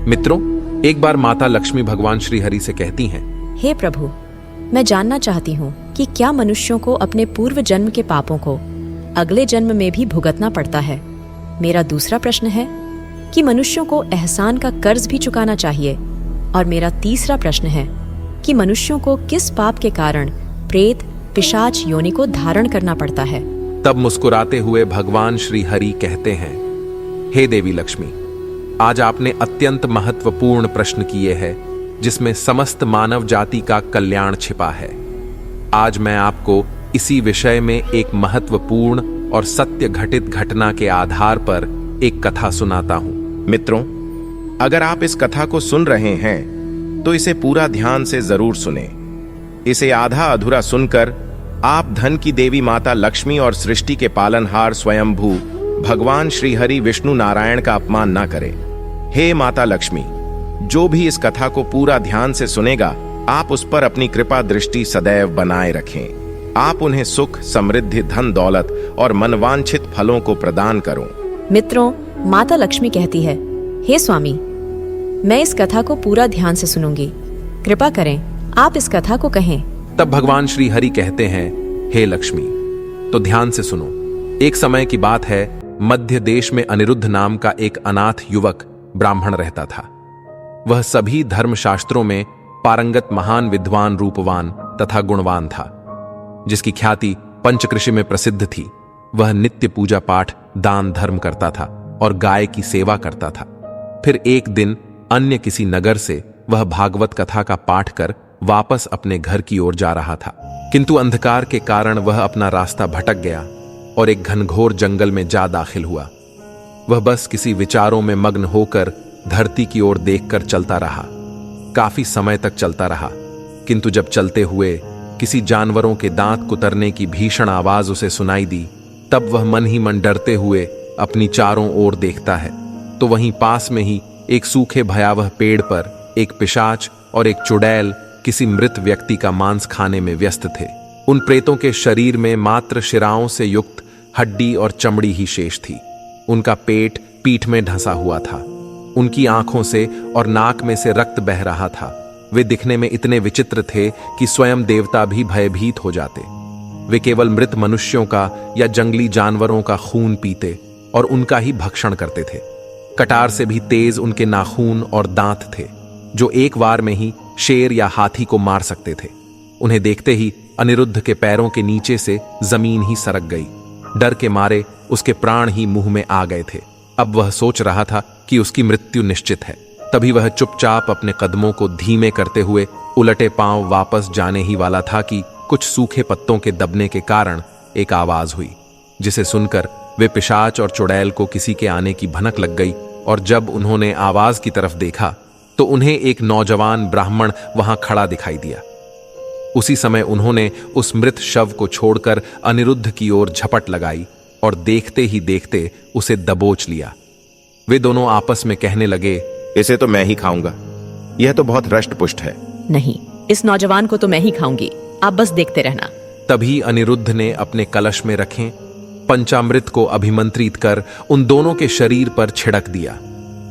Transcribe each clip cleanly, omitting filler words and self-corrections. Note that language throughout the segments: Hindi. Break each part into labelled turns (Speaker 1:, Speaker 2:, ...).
Speaker 1: मित्रों, एक बार माता लक्ष्मी भगवान श्री हरि से कहती हैं,
Speaker 2: हे प्रभु, मैं जानना चाहती हूँ कि क्या मनुष्यों को अपने पूर्व जन्म के पापों को अगले जन्म में भी भुगतना पड़ता है। मेरा दूसरा प्रश्न है कि मनुष्यों को एहसान का कर्ज भी चुकाना चाहिए। और मेरा तीसरा प्रश्न है कि मनुष्यों को किस पाप के कारण प्रेत पिशाच योनि को धारण करना पड़ता है।
Speaker 1: तब मुस्कुराते हुए भगवान श्री हरि कहते हैं, हे देवी लक्ष्मी, आज आपने अत्यंत महत्वपूर्ण प्रश्न किए हैं जिसमें समस्त मानव जाति का कल्याण छिपा है। आज मैं आपको इसी विषय में एक महत्वपूर्ण और सत्य घटित घटना के आधार पर एक कथा सुनाता हूं।
Speaker 3: मित्रों, अगर आप इस कथा को सुन रहे हैं तो इसे पूरा ध्यान से जरूर सुने। इसे आधा अधूरा सुनकर आप धन की देवी माता लक्ष्मी और सृष्टि के पालनहार स्वयंभू भगवान श्री हरि विष्णु नारायण का अपमान ना करें। हे माता लक्ष्मी, जो भी इस कथा को पूरा ध्यान से सुनेगा, आप उस पर अपनी कृपा दृष्टि सदैव बनाए रखें। आप उन्हें सुख, समृद्धि, धन दौलत और मनवांछित फलों को प्रदान करो।
Speaker 2: मित्रों, माता लक्ष्मी कहती है, हे स्वामी, मैं इस कथा को पूरा ध्यान से सुनूंगी। कृपा करें, आप इस कथा को कहें।
Speaker 1: तब भगवान श्री हरि कहते हैं, हे लक्ष्मी, तो ध्यान से सुनो। एक समय की बात है, मध्य देश में अनिरुद्ध नाम का एक अनाथ युवक ब्राह्मण रहता था। वह सभी धर्मशास्त्रों में पारंगत महान विद्वान, रूपवान तथा गुणवान था, जिसकी ख्याति पंचकृषि में प्रसिद्ध थी। वह नित्य पूजा पाठ, दान धर्म करता था और गाय की सेवा करता था। फिर एक दिन अन्य किसी नगर से वह भागवत कथा का पाठ कर वापस अपने घर की ओर जा रहा था, किंतु अंधकार के कारण वह अपना रास्ता भटक गया और एक घनघोर जंगल में जा दाखिल हुआ। वह बस किसी विचारों में मग्न होकर धरती की ओर देखकर चलता रहा। काफी समय तक चलता रहा, किंतु जब चलते हुए किसी जानवरों के दांत कुतरने की भीषण आवाज उसे सुनाई दी, तब वह मन ही मन डरते हुए अपनी चारों ओर देखता है तो वहीं पास में ही एक सूखे भयावह पेड़ पर एक पिशाच और एक चुड़ैल किसी मृत व्यक्ति का मांस खाने में व्यस्त थे। उन प्रेतों के शरीर में मात्र शिराओं से युक्त हड्डी और चमड़ी ही शेष थी। उनका पेट पीठ में ढंसा हुआ था। उनकी आंखों से और नाक में से रक्त बह रहा था। वे दिखने में इतने विचित्र थे कि स्वयं देवता भी भयभीत हो जाते। वे केवल मृत मनुष्यों का या जंगली जानवरों का खून पीते और उनका ही भक्षण करते थे। कटार से भी तेज उनके नाखून और दांत थे, जो एक बार में ही शेर या हाथी को मार सकते थे। उन्हें देखते ही अनिरुद्ध के पैरों के नीचे से जमीन ही सरक गई। डर के मारे उसके प्राण ही मुंह में आ गए थे। अब वह सोच रहा था कि उसकी मृत्यु निश्चित है। तभी वह चुपचाप अपने कदमों को धीमे करते हुए उलटे पांव वापस जाने ही वाला था कि कुछ सूखे पत्तों के दबने के कारण एक आवाज हुई, जिसे सुनकर वे पिशाच और चुड़ैल को किसी के आने की भनक लग गई। और जब उन्होंने आवाज की तरफ देखा तो उन्हें एक नौजवान ब्राह्मण वहां खड़ा दिखाई दिया। उसी समय उन्होंने उस मृत शव को छोड़कर अनिरुद्ध की ओर झपट लगाई और देखते ही देखते उसे दबोच लिया। वे दोनों आपस में कहने लगे,
Speaker 3: इसे तो मैं ही खाऊंगा, यह तो बहुत रष्टपुष्ट है।
Speaker 2: नहीं, इस नौजवान को तो मैं ही खाऊंगी, आप बस देखते रहना।
Speaker 1: तभी अनिरुद्ध ने अपने कलश में रखे पंचामृत को अभिमंत्रित कर उन दोनों के शरीर पर छिड़क दिया,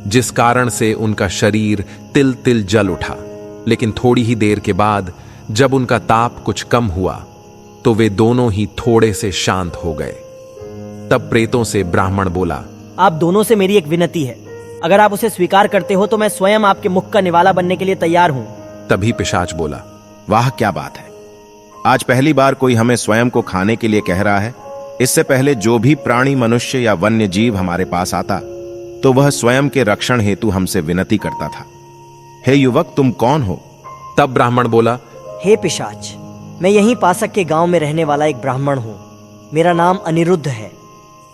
Speaker 1: जिस कारण से उनका शरीर तिल तिल जल उठा। लेकिन थोड़ी ही देर के बाद जब उनका ताप कुछ कम हुआ तो वे दोनों ही थोड़े से शांत हो गए। तब प्रेतों से ब्राह्मण बोला,
Speaker 4: आप दोनों से मेरी एक विनती है, अगर आप उसे स्वीकार करते हो तो मैं स्वयं आपके मुख का निवाला बनने के लिए तैयार हूं।
Speaker 1: तभी पिशाच बोला,
Speaker 3: वाह, क्या बात है! आज पहली बार कोई हमें स्वयं को खाने के लिए कह रहा है। इससे पहले जो भी प्राणी, मनुष्य या वन्य जीव हमारे पास आता तो वह स्वयं के रक्षण हेतु हमसे विनती करता था। हे युवक, तुम कौन हो?
Speaker 1: तब ब्राह्मण बोला,
Speaker 4: हे पिशाच, मैं यहीं पासक के गांव में रहने वाला एक ब्राह्मण हूं। मेरा नाम अनिरुद्ध है।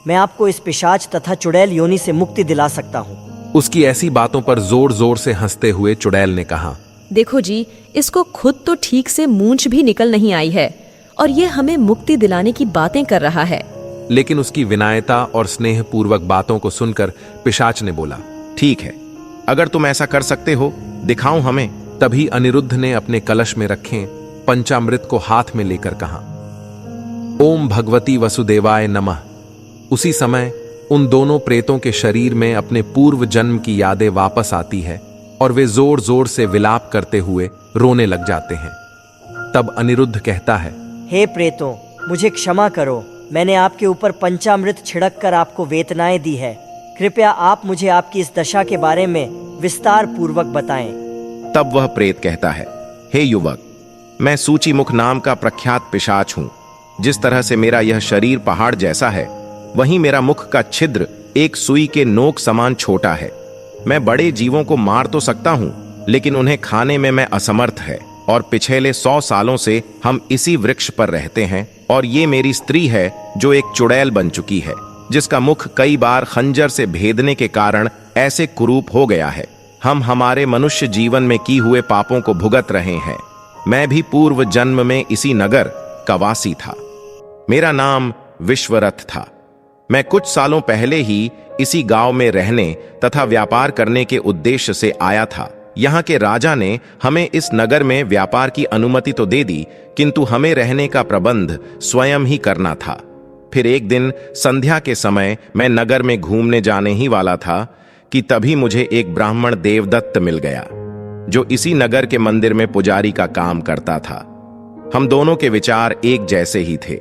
Speaker 4: मैं आपको इस पिशाच तथा चुड़ैल योनि से मुक्ति दिला सकता हूं।
Speaker 1: उसकी ऐसी बातों पर जोर जोर से हंसते हुए चुड़ैल ने कहा,
Speaker 2: देखो जी, इसको खुद तो ठीक से मूंछ भी निकल नहीं आई है और ये हमें मुक्ति दिलाने की बातें कर रहा है।
Speaker 1: लेकिन उसकी विनायता और स्नेहपूर्वक बातों को सुनकर पिशाच ने बोला,
Speaker 3: ठीक है, अगर तुम ऐसा कर सकते हो, दिखाओ हमें।
Speaker 1: तभी अनिरुद्ध ने अपने कलश में रखे पंचामृत को हाथ में लेकर कहा, ओम भगवती वसुदेवाय नमः। उसी समय उन दोनों प्रेतों के शरीर में अपने पूर्व जन्म की यादें वापस आती है और वे जोर जोर से विलाप करते हुए रोने लग जाते हैं। तब अनिरुद्ध कहता है,
Speaker 4: हे प्रेतों, मुझे क्षमा करो। मैंने आपके ऊपर पंचामृत छिड़क कर आपको वेदनाएं दी है। कृपया आप मुझे आपकी इस दशा के बारे में विस्तार पूर्वक बताएं।
Speaker 3: तब वह प्रेत कहता है, हे युवक, मैं सूचीमुख नाम का प्रख्यात पिशाच हूं। जिस तरह से मेरा यह शरीर पहाड़ जैसा है, वहीं मेरा मुख का छिद्र एक सुई के नोक समान छोटा है। मैं बड़े जीवों को मार तो सकता हूं, लेकिन उन्हें खाने में मैं असमर्थ है। और पिछले 100 सालों से हम इसी वृक्ष पर रहते हैं। और ये मेरी स्त्री है जो एक चुड़ैल बन चुकी है, जिसका मुख कई बार खंजर से भेदने के कारण ऐसे कुरूप हो गया है। हम हमारे मनुष्य जीवन में की हुए पापों को भुगत रहे हैं। मैं भी पूर्व जन्म में इसी नगर का वासी था। मेरा नाम विश्वरथ था। मैं कुछ सालों पहले ही इसी गांव में रहने तथा व्यापार करने के उद्देश्य से आया था। यहाँ के राजा ने हमें इस नगर में व्यापार की अनुमति तो दे दी, किंतु हमें रहने का प्रबंध स्वयं ही करना था। फिर एक दिन संध्या के समय मैं नगर में घूमने जाने ही वाला था कि तभी मुझे एक ब्राह्मण देवदत्त मिल गया, जो इसी नगर के मंदिर में पुजारी का काम करता था। हम दोनों के विचार एक जैसे ही थे।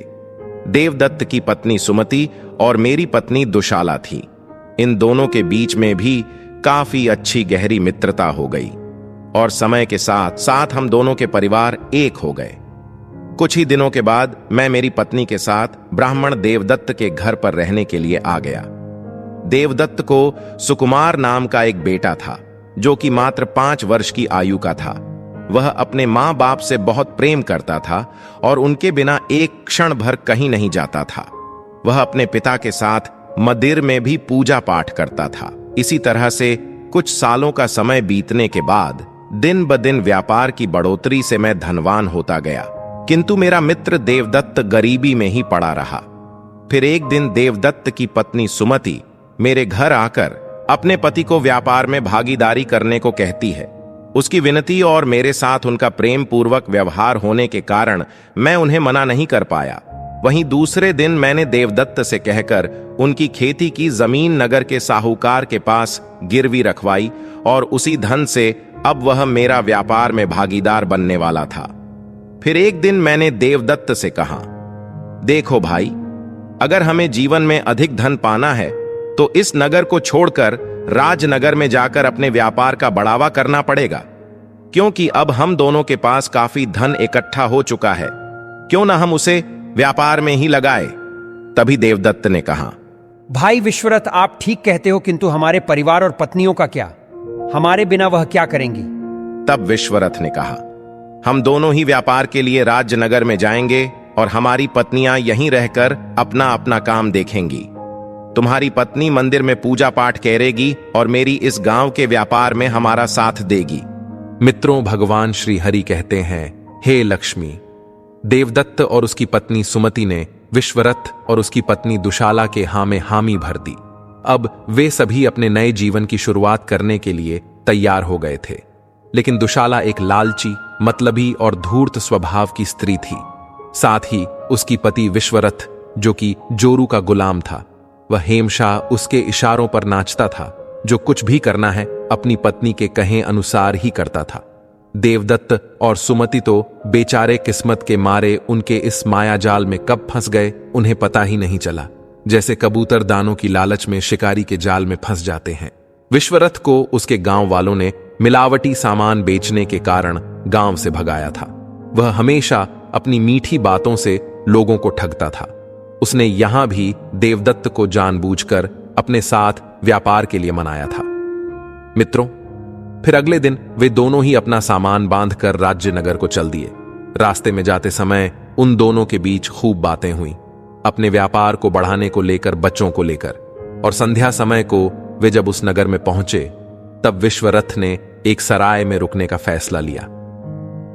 Speaker 3: देवदत्त की पत्नी सुमति और मेरी पत्नी दुशाला थी। इन दोनों के बीच में भी काफी अच्छी गहरी मित्रता हो गई और समय के साथ साथ हम दोनों के परिवार एक हो गए। कुछ ही दिनों के बाद मैं मेरी पत्नी के साथ ब्राह्मण देवदत्त के घर पर रहने के लिए आ गया। देवदत्त को सुकुमार नाम का एक बेटा था, जो कि मात्र 5 वर्ष की आयु का था। वह अपने मां बाप से बहुत प्रेम करता था और उनके बिना एक क्षण भर कहीं नहीं जाता था। वह अपने पिता के साथ मंदिर में भी पूजा पाठ करता था। इसी तरह से कुछ सालों का समय बीतने के बाद दिन ब दिन व्यापार की बढ़ोतरी से मैं धनवान होता गया, किंतु मेरा मित्र देवदत्त गरीबी में ही पड़ा रहा। फिर एक दिन देवदत्त की पत्नी सुमति मेरे घर आकर अपने पति को व्यापार में भागीदारी करने को कहती है। उसकी विनती और मेरे साथ उनका प्रेम पूर्वक व्यवहार होने के कारण मैं उन्हें मना नहीं कर पाया। वहीं दूसरे दिन मैंने देवदत्त से कहकर उनकी खेती की जमीन नगर के साहूकार के पास गिरवी रखवाई और उसी धन से अब वह मेरा व्यापार में भागीदार बनने वाला था। फिर एक दिन मैंने देवदत्त से कहा, देखो भाई, अगर हमें जीवन में अधिक धन पाना है तो इस नगर को छोड़कर राजनगर में जाकर अपने व्यापार का बढ़ावा करना पड़ेगा, क्योंकि अब हम दोनों के पास काफी धन इकट्ठा हो चुका है। क्यों ना हम उसे व्यापार में ही लगाए। तभी देवदत्त ने कहा,
Speaker 5: भाई विश्वरथ, आप ठीक कहते हो, किंतु हमारे परिवार और पत्नियों का क्या? हमारे बिना वह क्या करेंगी?
Speaker 3: तब विश्वरथ ने कहा, हम दोनों ही व्यापार के लिए राजनगर में जाएंगे और हमारी पत्नियां यहीं रहकर अपना अपना काम देखेंगी। तुम्हारी पत्नी मंदिर में पूजा पाठ करेगी और मेरी इस गांव के व्यापार में हमारा साथ देगी।
Speaker 1: मित्रों, भगवान श्री हरि कहते हैं, हे लक्ष्मी, देवदत्त और उसकी पत्नी सुमति ने विश्वरथ और उसकी पत्नी दुशाला के हाँ में हामी भर दी। अब वे सभी अपने नए जीवन की शुरुआत करने के लिए तैयार हो गए थे। लेकिन दुशाला एक लालची, मतलबी और धूर्त स्वभाव की स्त्री थी। साथ ही उसकी पति विश्वरथ, जो कि जोरू का गुलाम था, वह हेमशा उसके इशारों पर नाचता था। जो कुछ भी करना है अपनी पत्नी के कहे अनुसार ही करता था। देवदत्त और सुमति तो बेचारे किस्मत के मारे उनके इस मायाजाल में कब फंस गए उन्हें पता ही नहीं चला। जैसे कबूतर दानों की लालच में शिकारी के जाल में फंस जाते हैं। विश्वरथ को उसके गांव वालों ने मिलावटी सामान बेचने के कारण गांव से भगाया था। वह हमेशा अपनी मीठी बातों से लोगों को ठगता था। उसने यहां भी देवदत्त को जानबूझकर अपने साथ व्यापार के लिए मनाया था। मित्रों, फिर अगले दिन वे दोनों ही अपना सामान बांधकर राज्यनगर को चल दिए। रास्ते में जाते समय उन दोनों के बीच खूब बातें हुई, अपने व्यापार को बढ़ाने को लेकर, बच्चों को लेकर। और संध्या समय को वे जब उस नगर में पहुंचे तब विश्वरथ ने एक सराय में रुकने का फैसला लिया।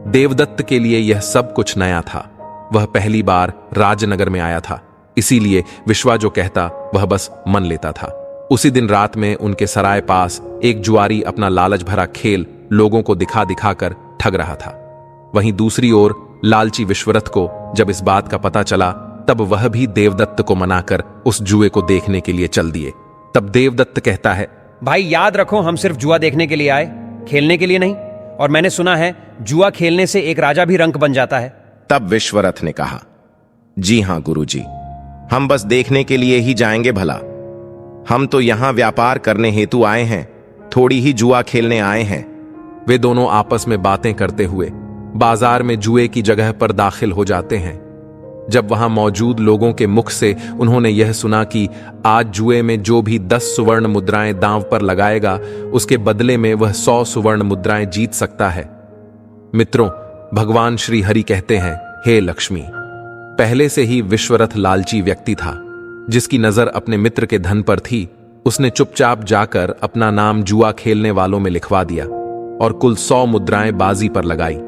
Speaker 1: देवदत्त के लिए यह सब कुछ नया था। वह पहली बार राजनगर में आया था, इसीलिए विश्वा जो कहता वह बस मन लेता था। उसी दिन रात में उनके सराय पास एक जुआरी अपना लालच भरा खेल लोगों को दिखा दिखाकर ठग रहा था। वहीं दूसरी ओर लालची विश्वरथ को जब इस बात का पता चला तब वह भी देवदत्त को मनाकर उस जुए को देखने के लिए चल दिए। तब देवदत्त कहता है,
Speaker 5: भाई याद रखो, हम सिर्फ जुआ देखने के लिए आए, खेलने के लिए नहीं। और मैंने सुना है जुआ खेलने से एक राजा भी रंक बन जाता है।
Speaker 3: तब विश्वरथ ने कहा, जी हां गुरुजी, हम बस देखने के लिए ही जाएंगे भला। हम तो यहां व्यापार करने हेतु आए हैं, थोड़ी ही जुआ खेलने आए हैं।
Speaker 1: वे दोनों आपस में बातें करते हुए बाजार में जुए की जगह पर दाखिल हो जाते हैं। जब वहां मौजूद लोगों के मुख से उन्होंने यह सुना कि आज जुए में जो भी 10 सुवर्ण मुद्राएं दांव पर लगाएगा, उसके बदले में वह 100 सुवर्ण मुद्राएं जीत सकता है। मित्रों, भगवान श्री हरि कहते हैं, हे लक्ष्मी। पहले से ही विश्वरथ लालची व्यक्ति था, जिसकी नजर अपने मित्र के धन पर थी। उसने चुपचाप जाकर अपना नाम जुआ खेलने वालों में लिखवा दिया और कुल 100 मुद्राएं बाजी पर लगाई।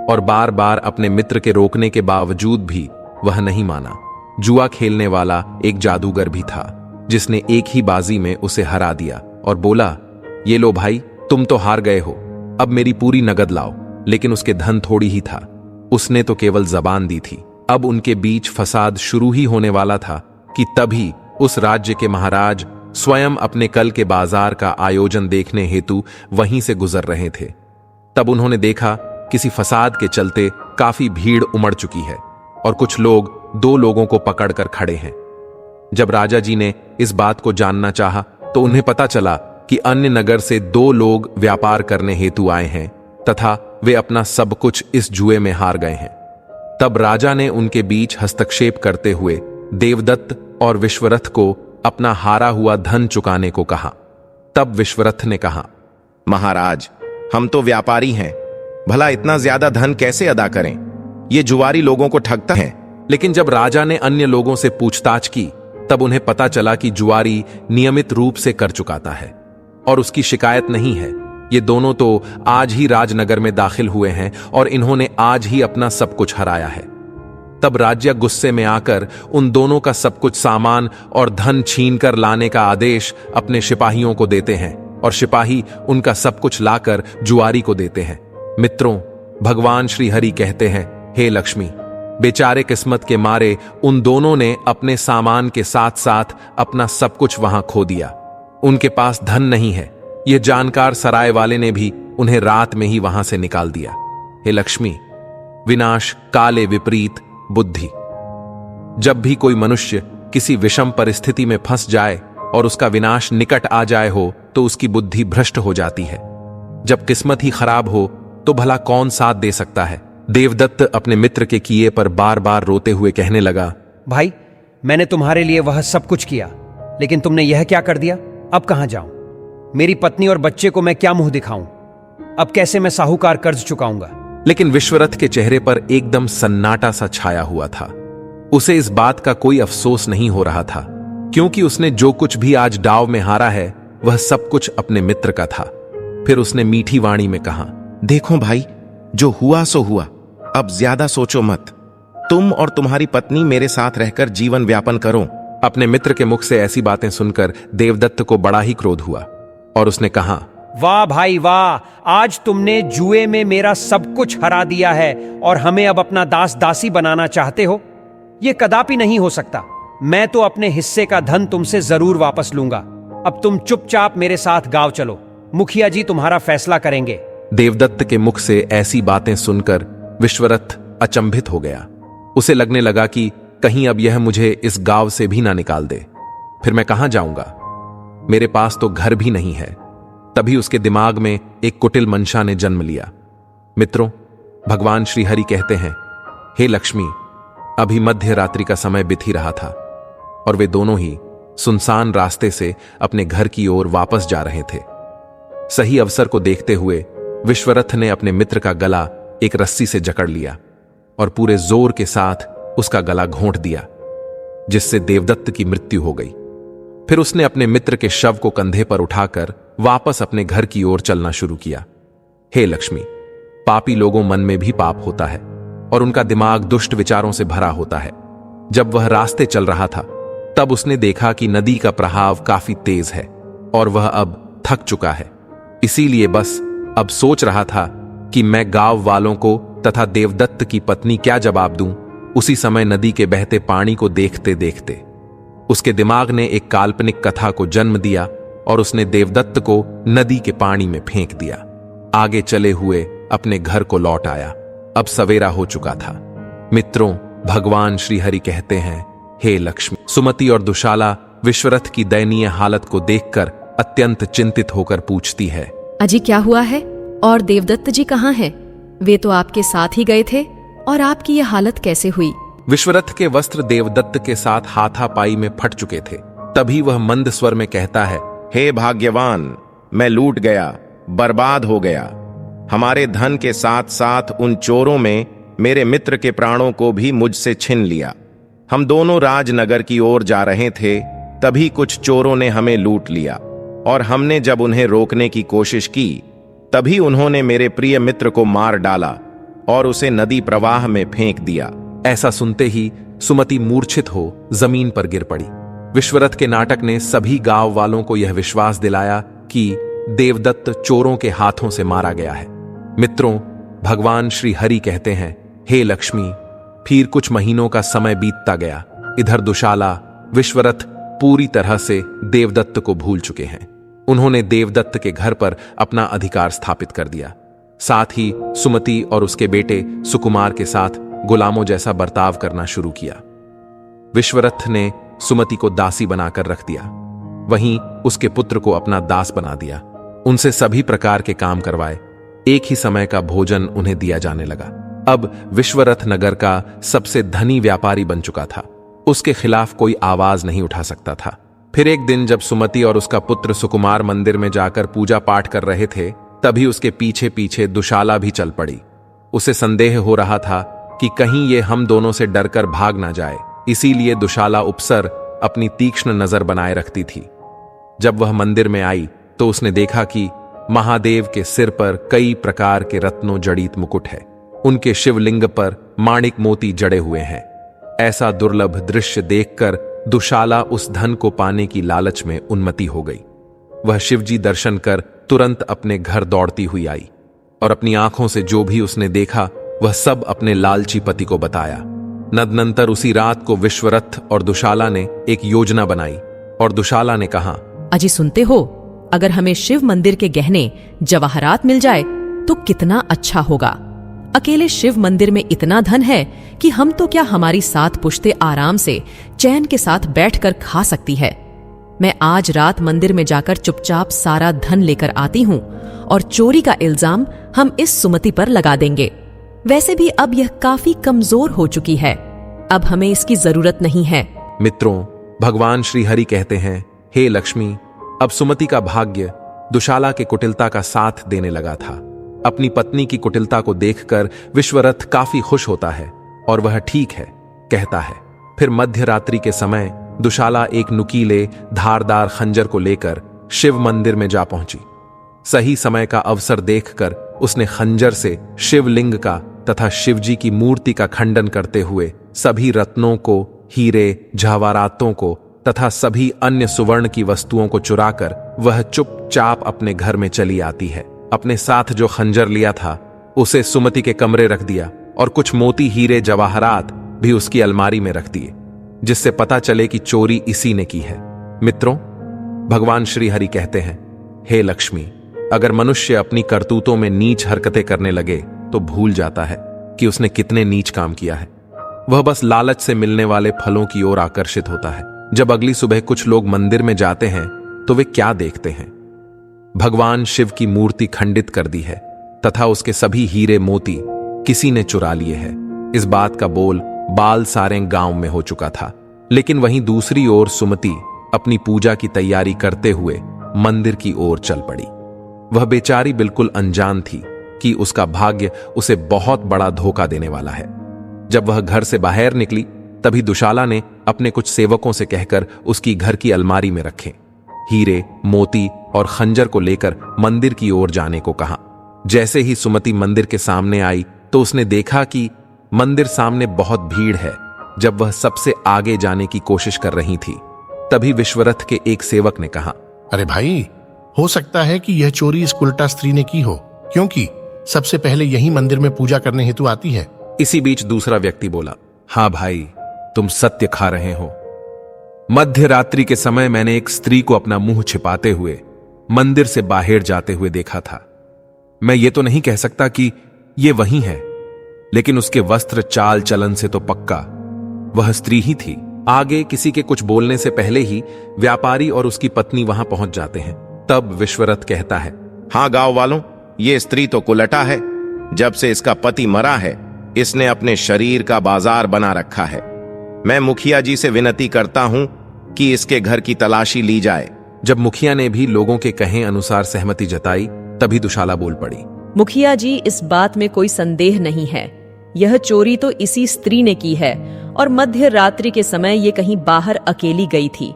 Speaker 1: और बार बार अपने मित्र के रोकने के बावजूद भी वह नहीं माना। जुआ खेलने वाला एक जादूगर भी था, जिसने एक ही बाजी में उसे हरा दिया और बोला, ये लो भाई, तुम तो हार गए हो, अब मेरी पूरी नगद लाओ। लेकिन उसके धन थोड़ी ही था, उसने तो केवल जबान दी थी। अब उनके बीच फसाद शुरू ही होने वाला था कि तभी उस राज्य के महाराज स्वयं अपने कल के बाजार का आयोजन देखने हेतु वहीं से गुजर रहे थे। तब उन्होंने देखा किसी फसाद के चलते काफी भीड़ उमड़ चुकी है और कुछ लोग 2 लोगों को पकड़कर खड़े हैं। जब राजा जी ने इस बात को जानना चाहा तो उन्हें पता चला कि अन्य नगर से 2 लोग व्यापार करने हेतु आए हैं तथा वे अपना सब कुछ इस जुए में हार गए हैं। तब राजा ने उनके बीच हस्तक्षेप करते हुए देवदत्त और विश्वरथ को अपना हारा हुआ धन चुकाने को कहा। तब विश्वरथ ने कहा,
Speaker 3: महाराज, हम तो व्यापारी हैं, भला इतना ज्यादा धन कैसे अदा करें? ये जुआरी लोगों को ठगता है।
Speaker 1: लेकिन जब राजा ने अन्य लोगों से पूछताछ की तब उन्हें पता चला कि जुआरी नियमित रूप से कर चुकाता है और उसकी शिकायत नहीं है। ये दोनों तो आज ही राजनगर में दाखिल हुए हैं और इन्होंने आज ही अपना सब कुछ हराया है। तब राजा गुस्से में आकर उन दोनों का सब कुछ सामान और धन छीन कर लाने का आदेश अपने सिपाहियों को देते हैं और सिपाही उनका सब कुछ लाकर जुआरी को देते हैं। मित्रों, भगवान श्री हरि कहते हैं, हे लक्ष्मी, बेचारे किस्मत के मारे उन दोनों ने अपने सामान के साथ साथ अपना सब कुछ वहां खो दिया। उनके पास धन नहीं है, यह जानकार सराय वाले ने भी उन्हें रात में ही वहां से निकाल दिया। हे लक्ष्मी, विनाश काले विपरीत बुद्धि। जब भी कोई मनुष्य किसी विषम परिस्थिति में फंस जाए और उसका विनाश निकट आ जाए हो तो उसकी बुद्धि भ्रष्ट हो जाती है। जब किस्मत ही खराब हो तो भला कौन साथ दे सकता है। देवदत्त अपने मित्र के किए पर बार बार रोते हुए कहने लगा,
Speaker 5: भाई, मैंने तुम्हारे लिए वह सब कुछ किया, लेकिन तुमने यह क्या कर दिया? अब कहां जाऊं? मेरी पत्नी और बच्चे को मैं क्या मुंह दिखाऊं? अब कैसे मैं साहूकार कर्ज चुकाऊंगा?
Speaker 1: लेकिन विश्वरथ के चेहरे पर एकदम सन्नाटा सा छाया हुआ था। उसे इस बात का कोई अफसोस नहीं हो रहा था, क्योंकि उसने जो कुछ भी आज दांव में हारा है वह सब कुछ अपने मित्र का था। फिर उसने मीठी वाणी में कहा,
Speaker 3: देखो भाई, जो हुआ सो हुआ, अब ज्यादा सोचो मत। तुम और तुम्हारी पत्नी मेरे साथ रहकर जीवन व्यापन करो।
Speaker 1: अपने मित्र के मुख से ऐसी बातें सुनकर देवदत्त को बड़ा ही क्रोध हुआ और उसने कहा,
Speaker 5: वाह भाई वाह, आज तुमने जुए में मेरा सब कुछ हरा दिया है और हमें अब अपना दास दासी बनाना चाहते हो? यह कदापि नहीं हो सकता। मैं तो अपने हिस्से का धन तुमसे जरूर वापस लूंगा। अब तुम चुपचाप मेरे साथ गांव चलो, मुखिया जी तुम्हारा फैसला करेंगे।
Speaker 1: देवदत्त के मुख से ऐसी बातें सुनकर विश्वरथ अचंभित हो गया। उसे लगने लगा कि कहीं अब यह मुझे इस गांव से भी ना निकाल दे, फिर मैं कहां जाऊंगा? मेरे पास तो घर भी नहीं है। तभी उसके दिमाग में एक कुटिल मंशा ने जन्म लिया। मित्रों, भगवान श्री हरि कहते हैं, हे लक्ष्मी, अभी मध्य रात्रि का समय बीत ही रहा था और वे दोनों ही सुनसान रास्ते से अपने घर की ओर वापस जा रहे थे। सही अवसर को देखते हुए विश्वरथ ने अपने मित्र का गला एक रस्सी से जकड़ लिया और पूरे जोर के साथ उसका गला घोंट दिया, जिससे देवदत्त की मृत्यु हो गई। फिर उसने अपने मित्र के शव को कंधे पर उठाकर वापस अपने घर की ओर चलना शुरू किया। हे लक्ष्मी, पापी लोगों मन में भी पाप होता है और उनका दिमाग दुष्ट विचारों से भरा होता है। जब वह रास्ते चल रहा था तब उसने देखा कि नदी का प्रवाह काफी तेज है और वह अब थक चुका है। इसीलिए बस अब सोच रहा था कि मैं गांव वालों को तथा देवदत्त की पत्नी क्या जवाब दूं। उसी समय नदी के बहते पानी को देखते देखते उसके दिमाग ने एक काल्पनिक कथा को जन्म दिया और उसने देवदत्त को नदी के पानी में फेंक दिया। आगे चले हुए अपने घर को लौट आया। अब सवेरा हो चुका था। मित्रों, भगवान श्री हरि कहते हैं, हे लक्ष्मी। सुमति और दुशाला विश्वरथ की दयनीय हालत को देखकर अत्यंत चिंतित होकर पूछती है,
Speaker 2: अजी क्या हुआ है? और देवदत्त जी कहाँ हैं? वे तो आपके साथ ही गए थे, और आपकी यह हालत कैसे हुई?
Speaker 1: विश्वरथ के वस्त्र देवदत्त के साथ हाथापाई में फट चुके थे। तभी वह मंद स्वर में कहता है,
Speaker 3: हे भाग्यवान, मैं लूट गया, बर्बाद हो गया। हमारे धन के साथ साथ उन चोरों में मेरे मित्र के प्राणों को भी मुझसे छिन लिया। हम दोनों राजनगर की ओर जा रहे थे, तभी कुछ चोरों ने हमें लूट लिया, और हमने जब उन्हें रोकने की कोशिश की, तभी उन्होंने मेरे प्रिय मित्र को मार डाला और उसे नदी प्रवाह में फेंक दिया।
Speaker 1: ऐसा सुनते ही सुमति मूर्छित हो जमीन पर गिर पड़ी। विश्वरथ के नाटक ने सभी गांव वालों को यह विश्वास दिलाया कि देवदत्त चोरों के हाथों से मारा गया है। मित्रों, भगवान श्री हरि कहते हैं, हे लक्ष्मी। फिर कुछ महीनों का समय बीतता गया। इधर दुशाला, विश्वरथ पूरी तरह से देवदत्त को भूल चुके हैं। उन्होंने देवदत्त के घर पर अपना अधिकार स्थापित कर दिया। साथ ही सुमति और उसके बेटे सुकुमार के साथ गुलामों जैसा बर्ताव करना शुरू किया। विश्वरथ ने सुमति को दासी बनाकर रख दिया, वहीं उसके पुत्र को अपना दास बना दिया। उनसे सभी प्रकार के काम करवाए। एक ही समय का भोजन उन्हें दिया जाने लगा। अब विश्वरथ नगर का सबसे धनी व्यापारी बन चुका था। उसके खिलाफ कोई आवाज नहीं उठा सकता था। फिर एक दिन जब सुमति और उसका पुत्र सुकुमार मंदिर में जाकर पूजा पाठ कर रहे थे, तभी उसके पीछे पीछे दुशाला भी चल पड़ी। उसे संदेह हो रहा था कि कहीं ये हम दोनों से डरकर भाग ना जाए, इसीलिए दुशाला उपसर अपनी तीक्ष्ण नजर बनाए रखती थी। जब वह मंदिर में आई तो उसने देखा कि महादेव के सिर पर कई प्रकार के रत्नों जड़ित मुकुट है। उनके शिवलिंग पर माणिक मोती जड़े हुए हैं। ऐसा दुर्लभ दृश्य देखकर दुशाला उस धन को पाने की लालच में उन्मत्ती हो गई। वह शिवजी दर्शन कर तुरंत अपने घर दौड़ती हुई आई और अपनी आंखों से जो भी उसने देखा वह सब अपने लालची पति को बताया। नदनंतर उसी रात को विश्वरथ और दुशाला ने एक योजना बनाई और दुशाला ने कहा,
Speaker 2: अजी सुनते हो, अगर हमें शिव मंदिर के गहने जवाहरात मिल जाए तो कितना अच्छा होगा। अकेले शिव मंदिर में इतना धन है कि हम तो क्या, हमारी 7 पुश्ते आराम से चैन के साथ बैठकर खा सकती है। मैं आज रात मंदिर में जाकर चुपचाप सारा धन लेकर आती हूँ और चोरी का इल्जाम हम इस सुमति पर लगा देंगे। वैसे भी अब यह काफी कमजोर हो चुकी है, अब हमें इसकी जरूरत नहीं है।
Speaker 1: मित्रों, भगवान श्री हरि कहते हैं, हे लक्ष्मी। अब सुमति का भाग्य दुशाला के कुटिलता का साथ देने लगा था। अपनी पत्नी की कुटिलता को देखकर विश्वरथ काफी खुश होता है और वह ठीक है कहता है। फिर मध्य रात्रि के समय दुशाला एक नुकीले धारदार खंजर को लेकर शिव मंदिर में जा पहुंची। सही समय का अवसर देखकर उसने खंजर से शिवलिंग का तथा शिवजी की मूर्ति का खंडन करते हुए सभी रत्नों को, हीरे जवाहरातों को तथा सभी अन्य सुवर्ण की वस्तुओं को चुराकर वह चुपचाप अपने घर में चली आती है। अपने साथ जो खंजर लिया था उसे सुमति के कमरे रख दिया और कुछ मोती, हीरे, जवाहरात भी उसकी अलमारी में रख दिए, जिससे पता चले कि चोरी इसी ने की है। मित्रों, भगवान श्री हरि कहते हैं, हे लक्ष्मी। अगर मनुष्य अपनी करतूतों में नीच हरकतें करने लगे तो भूल जाता है कि उसने कितने नीच काम किया है। वह बस लालच से मिलने वाले फलों की ओर आकर्षित होता है। जब अगली सुबह कुछ लोग मंदिर में जाते हैं तो वे क्या देखते हैं? भगवान शिव की मूर्ति खंडित कर दी है तथा उसके सभी हीरे मोती किसी ने चुरा लिए हैं। इस बात का बोल बाल सारे गांव में हो चुका था। लेकिन वहीं दूसरी ओर सुमति अपनी पूजा की तैयारी करते हुए मंदिर की ओर चल पड़ी। वह बेचारी बिल्कुल अनजान थी कि उसका भाग्य उसे बहुत बड़ा धोखा देने वाला है। जब वह घर से बाहर निकली तभी दुशाला ने अपने कुछ सेवकों से कहकर उसकी घर की अलमारी में रखे हीरे, मोती और खंजर को लेकर मंदिर की ओर जाने को कहा। जैसे ही सुमति मंदिर के सामने आई तो उसने देखा कि मंदिर सामने बहुत भीड़ है। जब वह सबसे आगे जाने की कोशिश कर रही थी तभी विश्वरथ के एक सेवक ने कहा,
Speaker 6: अरे भाई, हो सकता है कि यह चोरी इस कुलटा स्त्री ने की हो, क्योंकि सबसे पहले यही मंदिर में पूजा करने हेतु आती है।
Speaker 1: इसी बीच दूसरा व्यक्ति बोला, हाँ भाई, तुम सत्य खा रहे हो। मध्य रात्रि के समय मैंने एक स्त्री को अपना मुंह छिपाते हुए मंदिर से बाहर जाते हुए देखा था। मैं ये तो नहीं कह सकता कि ये वही है, लेकिन उसके वस्त्र चाल चलन से तो पक्का वह स्त्री ही थी। आगे किसी के कुछ बोलने से पहले ही व्यापारी और उसकी पत्नी वहां पहुंच जाते हैं। तब विश्वरथ कहता है,
Speaker 3: हाँ गांव वालों, ये स्त्री तो कुलटा है। जब से इसका पति मरा है, इसने अपने शरीर का बाजार बना रखा है। मैं मुखिया जी से विनती करता हूं कि इसके घर की तलाशी ली जाए।
Speaker 1: जब मुखिया ने भी लोगों के कहे अनुसार सहमति जताई, तभी दुशाला बोल पड़ी।
Speaker 2: मुखिया जी, इस बात में कोई संदेह नहीं है, यह चोरी तो इसी स्त्री ने की है और मध्य रात्रि के समय ये कहीं बाहर अकेली गई थी।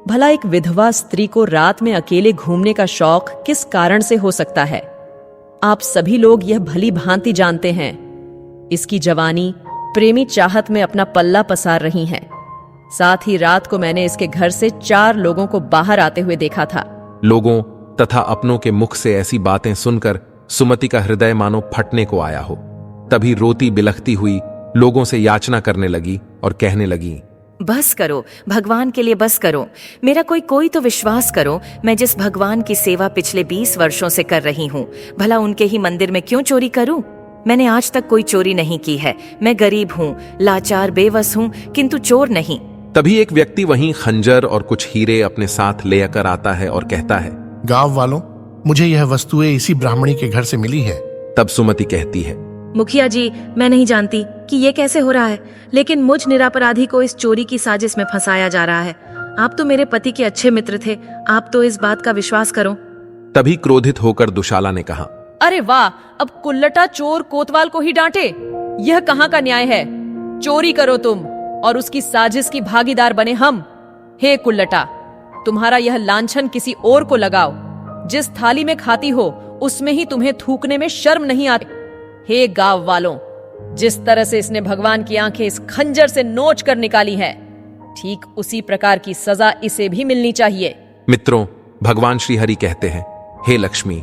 Speaker 2: भला एक विधवा स्त्री को रात में अकेले घूमने का शौक किस कारण से हो सकता है? आप सभी लोग यह भली भांति जानते हैं। इसकी जवानी प्रेमी चाहत में अपना पल्ला पसार रही है। साथ ही रात को मैंने इसके घर से 4 लोगों को बाहर आते हुए देखा था।
Speaker 1: लोगों तथा अपनों के मुख से ऐसी बातें सुनकर सुमति का हृदय मानो फटने को आया हो। तभी रोती बिलखती हुई लोगों से याचना करने लगी और कहने लगी,
Speaker 7: बस करो, भगवान के लिए बस करो। मेरा कोई तो विश्वास करो। मैं जिस भगवान की सेवा पिछले 20 वर्षों से कर रही हूँ, भला उनके ही मंदिर में क्यों चोरी करूं? मैंने आज तक कोई चोरी नहीं की है। मैं गरीब हूँ, लाचार, बेवस हूँ, किंतु चोर नहीं।
Speaker 1: तभी एक व्यक्ति वहीं खंजर और कुछ हीरे अपने साथ लेकर आता है और कहता है,
Speaker 6: गांव वालों, मुझे यह वस्तुएं इसी ब्राह्मणी के घर से मिली है।
Speaker 1: तब सुमति कहती है,
Speaker 8: मुखिया जी, मैं नहीं जानती कि ये कैसे हो रहा है, लेकिन मुझ निरपराधी को इस चोरी की साजिश में फंसाया जा रहा है। आप तो मेरे पति के अच्छे मित्र थे, आप तो इस बात का विश्वास करो।
Speaker 1: तभी क्रोधित होकर दुशाला ने कहा,
Speaker 2: अरे वाह, अब कुल्लटा चोर कोतवाल को ही डांटे, यह कहाँ का न्याय है? चोरी करो तुम और उसकी साजिश की भागीदार बने हम। हे कुल्लटा, तुम्हारा यह लांछन किसी और को लगाओ। जिस थाली में खाती हो उसमें ही तुम्हें थूकने में शर्म नहीं आती। हे गांव वालों, जिस तरह से इसने भगवान की आंखें इस खंजर से नोच कर निकाली है, ठीक उसी प्रकार की सजा इसे भी मिलनी चाहिए।
Speaker 1: मित्रों, भगवान श्री हरि कहते हैं, हे लक्ष्मी,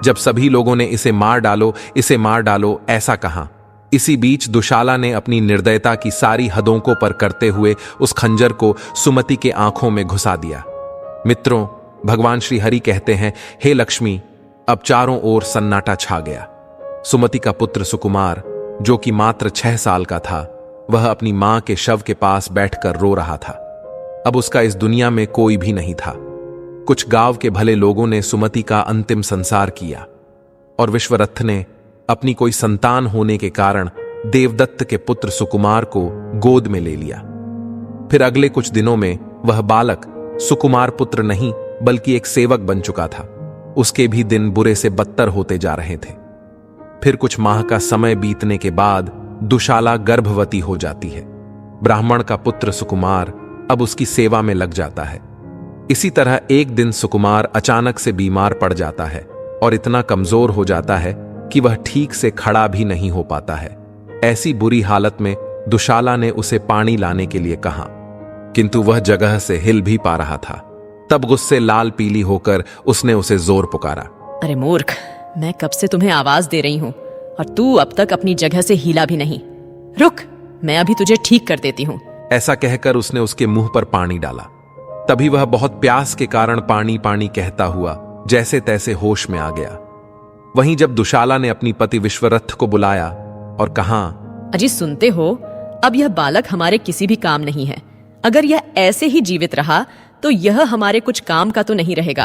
Speaker 1: जब सभी लोगों ने इसे मार डालो, इसे मार डालो ऐसा कहा, इसी बीच दुशाला ने अपनी निर्दयता की सारी हदों को पर करते हुए उस खंजर को सुमति के आंखों में घुसा दिया। मित्रों, भगवान श्री हरि कहते हैं, हे लक्ष्मी, अब चारों ओर सन्नाटा छा गया। सुमति का पुत्र सुकुमार, जो कि मात्र 6 साल का था, वह अपनी मां के शव के पास बैठकर रो रहा था। अब उसका इस दुनिया में कोई भी नहीं था। कुछ गांव के भले लोगों ने सुमति का अंतिम संस्कार किया और विश्वरथ ने अपनी कोई संतान होने के कारण देवदत्त के पुत्र सुकुमार को गोद में ले लिया। फिर अगले कुछ दिनों में वह बालक सुकुमार पुत्र नहीं बल्कि एक सेवक बन चुका था। उसके भी दिन बुरे से बदतर होते जा रहे थे। फिर कुछ माह का समय बीतने के बाद दुशाला गर्भवती हो जाती है। ब्राह्मण का पुत्र सुकुमार अब उसकी सेवा में लग जाता है। इसी तरह एक दिन सुकुमार अचानक से बीमार पड़ जाता है और इतना कमजोर हो जाता है कि वह ठीक से खड़ा भी नहीं हो पाता है। ऐसी बुरी हालत में दुशाला ने उसे पानी लाने के लिए कहा, किंतु वह जगह से हिल भी पा रहा था। तब गुस्से लाल पीली होकर उसने उसे जोर पुकारा,
Speaker 2: अरे मूर्ख, मैं कब से तुम्हें आवाज दे रही हूं और तू अब तक अपनी जगह से हिला भी नहीं। रुक, मैं अभी तुझे ठीक कर देती हूं।
Speaker 1: ऐसा कहकर उसने उसके मुंह पर पानी डाला। तभी वह बहुत प्यास के कारण पानी पानी कहता हुआ जैसे तैसे होश में आ गया। वहीं जब दुशाला ने अपनी पति विश्वरथ को बुलाया और कहा,
Speaker 2: अजी सुनते हो, अब यह बालक हमारे किसी भी काम नहीं है। अगर यह ऐसे ही जीवित रहा तो यह हमारे कुछ काम का तो नहीं रहेगा।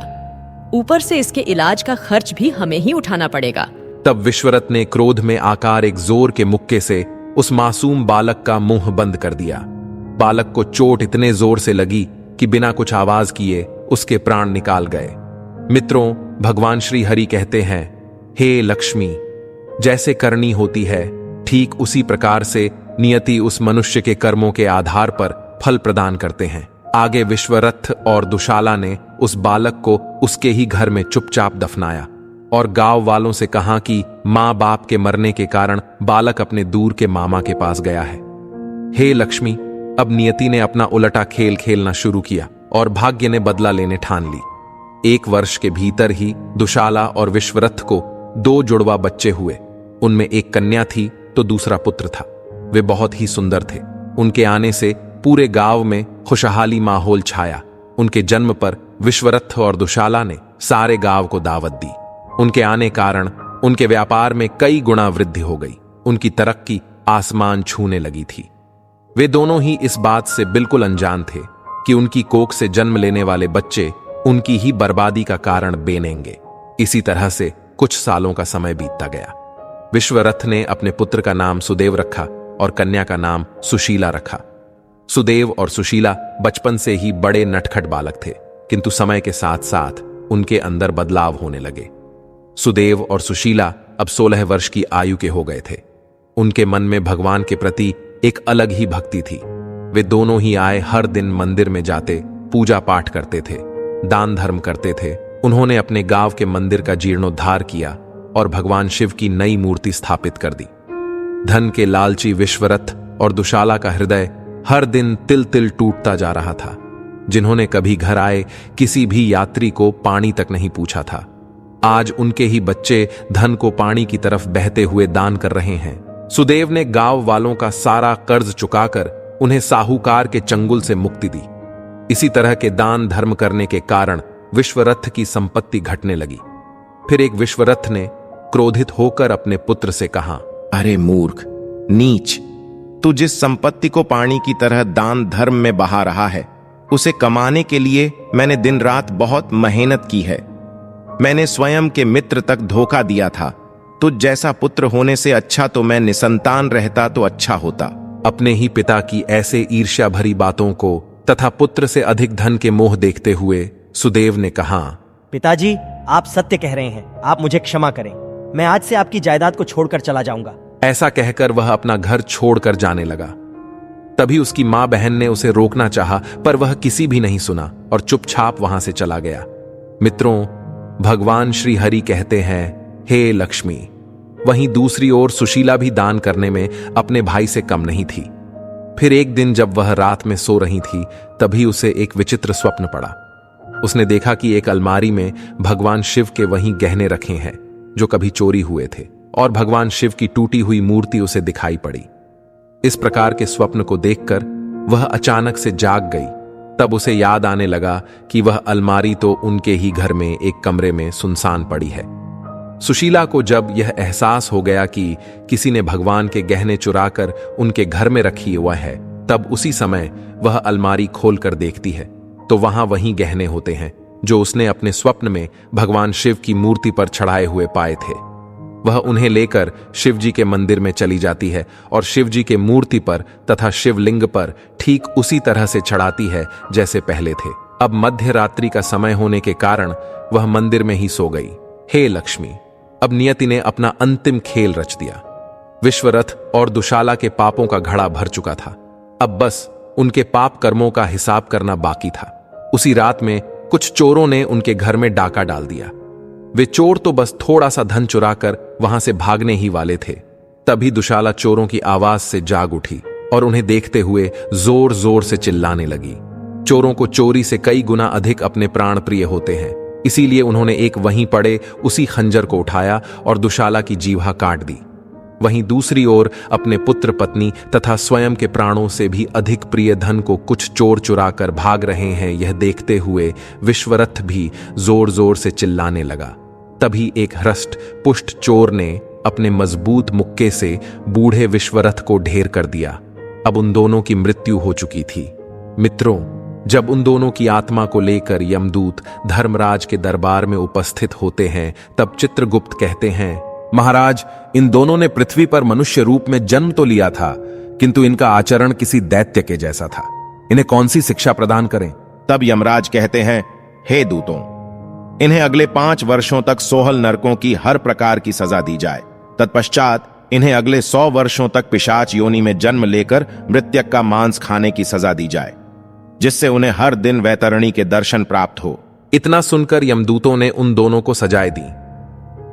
Speaker 2: ऊपर से इसके इलाज का खर्च भी हमें ही उठाना पड़ेगा।
Speaker 1: तब विश्वरथ ने क्रोध में आकार एक जोर के मुक्के से उस मासूम बालक का मुंह बंद कर दिया। बालक को चोट इतने जोर से लगी कि बिना कुछ आवाज किए उसके प्राण निकाल गए। मित्रों, भगवान श्री हरि कहते हैं, हे लक्ष्मी, जैसे करनी होती है ठीक उसी प्रकार से नियति उस मनुष्य के कर्मों के आधार पर फल प्रदान करते हैं। आगे विश्वरथ और दुशाला ने उस बालक को उसके ही घर में चुपचाप दफनाया और गांव वालों से कहा कि मां बाप के मरने के कारण बालक अपने दूर के मामा के पास गया है। हे लक्ष्मी, अब नियति ने अपना उलटा खेल खेलना शुरू किया और भाग्य ने बदला लेने ठान ली। 1 वर्ष के भीतर ही दुशाला और विश्वरथ को 2 जुड़वा बच्चे हुए। उनमें एक कन्या थी तो दूसरा पुत्र था। वे बहुत ही सुंदर थे। उनके आने से पूरे गांव में खुशहाली माहौल छाया। उनके जन्म पर विश्वरथ और दुशाला ने सारे गांव को दावत दी। उनके आने कारण उनके व्यापार में कई गुना वृद्धि हो गई। उनकी तरक्की आसमान छूने लगी थी। वे दोनों ही इस बात से बिल्कुल अनजान थे कि उनकी कोख से जन्म लेने वाले बच्चे उनकी ही बर्बादी का कारण बनेंगे। इसी तरह से कुछ सालों का समय बीतता गया। विश्वरथ ने अपने पुत्र का नाम सुदेव रखा और कन्या का नाम सुशीला रखा। सुदेव और सुशीला बचपन से ही बड़े नटखट बालक थे, किंतु समय के साथ साथ उनके अंदर बदलाव होने लगे। सुदेव और सुशीला अब 16 वर्ष की आयु के हो गए थे। उनके मन में भगवान के प्रति एक अलग ही भक्ति थी। वे दोनों ही आए हर दिन मंदिर में जाते, पूजा पाठ करते थे, दान धर्म करते थे। उन्होंने अपने गांव के मंदिर का जीर्णोद्धार किया और भगवान शिव की नई मूर्ति स्थापित कर दी। धन के लालची विश्वरथ और दुशाला का हृदय हर दिन तिल तिल टूटता जा रहा था। जिन्होंने कभी घर आए किसी भी यात्री को पानी तक नहीं पूछा था, आज उनके ही बच्चे धन को पानी की तरफ बहते हुए दान कर रहे हैं। सुदेव ने गांव वालों का सारा कर्ज चुकाकर उन्हें साहूकार के चंगुल से मुक्ति दी। इसी तरह के दान धर्म करने के कारण विश्वरथ की संपत्ति घटने लगी। फिर एक विश्वरथ ने क्रोधित होकर अपने पुत्र से कहा,
Speaker 3: अरे मूर्ख, नीच, तू जिस संपत्ति को पानी की तरह दान धर्म में बहा रहा है, उसे कमाने के लिए मैंने दिन रात बहुत मेहनत की है। मैंने स्वयं के मित्र तक धोखा दिया था। तुझ जैसा पुत्र होने से अच्छा तो मैं निसंतान रहता तो अच्छा होता।
Speaker 1: अपने ही पिता की ऐसे ईर्ष्या भरी बातों को तथा पुत्र से अधिक धन के मोह देखते हुए सुदेव ने कहा,
Speaker 4: पिताजी, आप सत्य कह रहे हैं, आप मुझे क्षमा करें। मैं आज से आपकी जायदाद को छोड़कर चला जाऊंगा।
Speaker 1: ऐसा कहकर वह अपना घर छोड़कर जाने लगा। तभी उसकी मां बहन ने उसे रोकना चाहा, पर वह किसी भी नहीं सुना और चुपचाप वहां से चला गया। मित्रों, भगवान श्री हरि कहते हैं, हे लक्ष्मी। वहीं दूसरी ओर सुशीला भी दान करने में अपने भाई से कम नहीं थी। फिर एक दिन जब वह रात में सो रही थी, तभी उसे एक विचित्र स्वप्न पड़ा। उसने देखा कि एक अलमारी में भगवान शिव के वहीं गहने रखे हैं जो कभी चोरी हुए थे, और भगवान शिव की टूटी हुई मूर्ति उसे दिखाई पड़ी। इस प्रकार के स्वप्न को देखकर वह अचानक से जाग गई। तब उसे याद आने लगा कि वह अलमारी तो उनके ही घर में एक कमरे में सुनसान पड़ी है। सुशीला को जब यह एहसास हो गया कि किसी ने भगवान के गहने चुराकर उनके घर में रखी हुआ है, तब उसी समय वह अलमारी खोलकर देखती है तो वहां वही गहने होते हैं जो उसने अपने स्वप्न में भगवान शिव की मूर्ति पर चढ़ाए हुए पाए थे। वह उन्हें लेकर शिवजी के मंदिर में चली जाती है और शिवजी के मूर्ति पर तथा शिवलिंग पर ठीक उसी तरह से चढ़ाती है जैसे पहले थे। अब मध्य रात्रि का समय होने के कारण वह मंदिर में ही सो गई। हे लक्ष्मी, अब नियति ने अपना अंतिम खेल रच दिया। विश्वरथ और दुशाला के पापों का घड़ा भर चुका था। अब बस उनके पाप कर्मों का हिसाब करना बाकी था। उसी रात में कुछ चोरों ने उनके घर में डाका डाल दिया। वे चोर तो बस थोड़ा सा धन चुराकर वहां से भागने ही वाले थे। तभी दुशाला चोरों की आवाज से जाग उठी और उन्हें देखते हुए जोर जोर से चिल्लाने लगी। चोरों को चोरी से कई गुना अधिक अपने प्राण प्रिय होते हैं, इसीलिए उन्होंने एक वहीं पड़े उसी खंजर को उठाया और दुशाला की जीवा काट दी। वहीं दूसरी ओर अपने पुत्र पत्नी तथा स्वयं के प्राणों से भी अधिक प्रिय धन को कुछ चोर चुराकर भाग रहे हैं, यह देखते हुए विश्वरथ भी जोर जोर से चिल्लाने लगा। तभी एक हृष्ट पुष्ट चोर ने अपने मजबूत मुक्के से बूढ़े विश्वरथ को ढेर कर दिया। अब उन दोनों की मृत्यु हो चुकी थी। मित्रों, जब उन दोनों की आत्मा को लेकर यमदूत धर्मराज के दरबार में उपस्थित होते हैं, तब चित्रगुप्त कहते हैं, महाराज, इन दोनों ने पृथ्वी पर मनुष्य रूप में जन्म तो लिया था, किंतु इनका आचरण किसी दैत्य के जैसा था। इन्हें कौन सी शिक्षा प्रदान करें?
Speaker 3: तब यमराज कहते हैं, हे दूतों, इन्हें अगले 5 वर्षों तक सोहल नरकों की हर प्रकार की सजा दी जाए। तत्पश्चात इन्हें अगले 100 वर्षों तक पिशाच योनि में जन्म लेकर मृत्यक का मांस खाने की सजा दी जाए, जिससे उन्हें हर दिन वैतरणी के दर्शन प्राप्त हो।
Speaker 1: इतना सुनकर यमदूतों ने उन दोनों को सजाएं दी।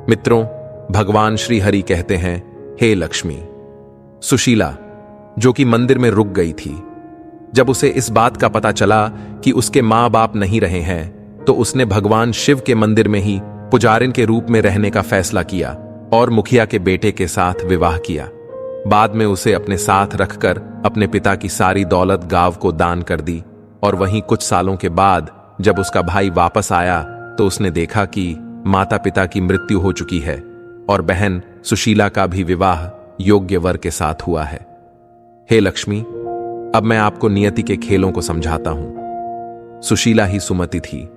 Speaker 1: मित्रों, भगवान श्री हरि कहते हैं, हे लक्ष्मी। सुशीला, जो कि मंदिर में रुक गई थी, जब उसे इस बात का पता चला कि उसके मां बाप नहीं रहे हैं, तो उसने भगवान शिव के मंदिर में ही पुजारिन के रूप में रहने का फैसला किया और मुखिया के बेटे के साथ विवाह किया। बाद में उसे अपने साथ रखकर अपने पिता की सारी दौलत गांव को दान कर दी। और वहीं कुछ सालों के बाद जब उसका भाई वापस आया तो उसने देखा कि माता पिता की मृत्यु हो चुकी है और बहन सुशीला का भी विवाह योग्य वर के साथ हुआ है। हे लक्ष्मी, अब मैं आपको नियति के खेलों को समझाता हूं। सुशीला ही सुमति थी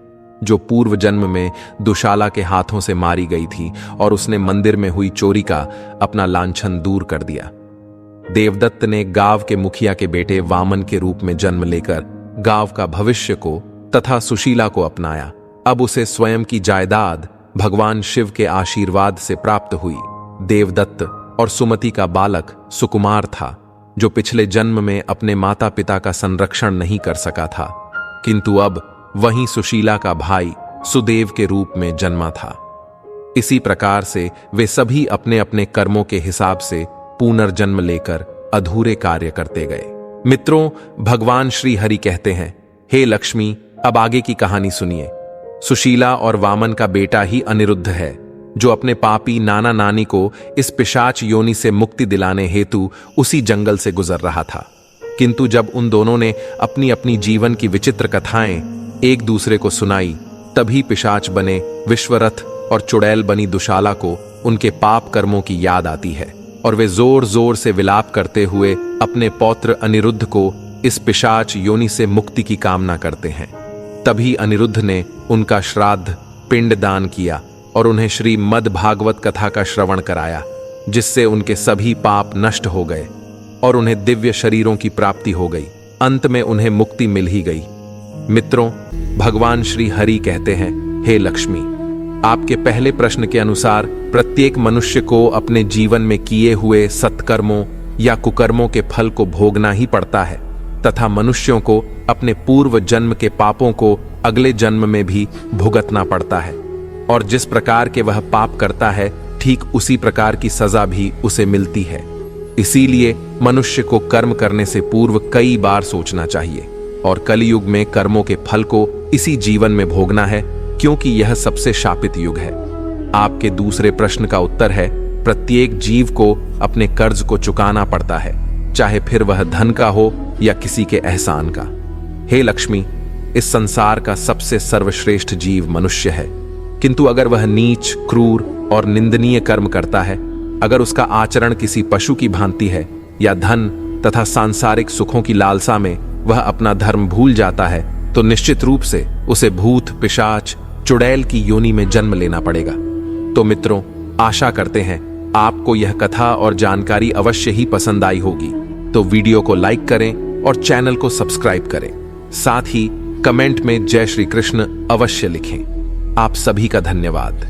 Speaker 1: जो पूर्व जन्म में दुशाला के हाथों से मारी गई थी और उसने मंदिर में हुई चोरी का अपना लांछन दूर कर दिया। देवदत्त ने गांव के मुखिया के बेटे वामन के रूप में जन्म लेकर गांव का भविष्य को तथा सुशीला को अपनाया। अब उसे स्वयं की जायदाद भगवान शिव के आशीर्वाद से प्राप्त हुई। देवदत्त और सुमति का बालक सुकुमार था जो पिछले जन्म में अपने माता पिता का संरक्षण नहीं कर सका था, किंतु अब वहीं सुशीला का भाई सुदेव के रूप में जन्मा था। इसी प्रकार से वे सभी अपने अपने कर्मों के हिसाब से पुनर्जन्म लेकर अधूरे कार्य करते गए। मित्रों, भगवान श्री हरि कहते हैं, हे लक्ष्मी, अब आगे की कहानी सुनिए। सुशीला और वामन का बेटा ही अनिरुद्ध है जो अपने पापी नाना नानी को इस पिशाच योनि से मुक्ति दिलाने हेतु उसी जंगल से गुजर रहा था। किंतु जब उन दोनों ने अपनी अपनी जीवन की विचित्र कथाएं एक दूसरे को सुनाई, तभी पिशाच बने विश्वरथ और चुड़ैल बनी दुशाला को उनके पाप कर्मों की याद आती है और वे जोर जोर से विलाप करते हुए अपने पौत्र अनिरुद्ध को इस पिशाच योनि से मुक्ति की कामना करते हैं। तभी अनिरुद्ध ने उनका श्राद्ध पिंड दान किया और उन्हें श्रीमद् भागवत कथा का श्रवण कराया, जिससे उनके सभी पाप नष्ट हो गए और उन्हें दिव्य शरीरों की प्राप्ति हो गई। अंत में उन्हें मुक्ति मिल ही गई। मित्रों, भगवान श्री हरि कहते हैं, हे लक्ष्मी, आपके पहले प्रश्न के अनुसार प्रत्येक मनुष्य को अपने जीवन में किए हुए सत्कर्मों या कुकर्मों के फल को भोगना ही पड़ता है तथा मनुष्यों को अपने पूर्व जन्म के पापों को अगले जन्म में भी भुगतना पड़ता है और जिस प्रकार के वह पाप करता है ठीक उसी प्रकार की सजा भी उसे मिलती है। इसीलिए मनुष्य को कर्म करने से पूर्व कई बार सोचना चाहिए और कलयुग में कर्मों के फल को इसी जीवन में भोगना है, क्योंकि यह सबसे शापित युग है। आपके दूसरे प्रश्न का उत्तर है, प्रत्येक जीव को अपने कर्ज को चुकाना पड़ता है, चाहे फिर वह धन का हो या किसी के एहसान का। हे लक्ष्मी, इस संसार का सबसे सर्वश्रेष्ठ जीव मनुष्य है, किंतु अगर वह नीच, क्रूर और निंदनीय कर्म करता है, अगर उसका आचरण किसी पशु की भांति है या धन तथा सांसारिक सुखों की लालसा में वह अपना धर्म भूल जाता है, तो निश्चित रूप से उसे भूत, पिशाच, चुड़ैल की योनि में जन्म लेना पड़ेगा। तो मित्रों, आशा करते हैं आपको यह कथा और जानकारी अवश्य ही पसंद आई होगी। तो वीडियो को लाइक करें और चैनल को सब्सक्राइब करें। साथ ही कमेंट में जय श्री कृष्ण अवश्य लिखें। आप सभी का धन्यवाद।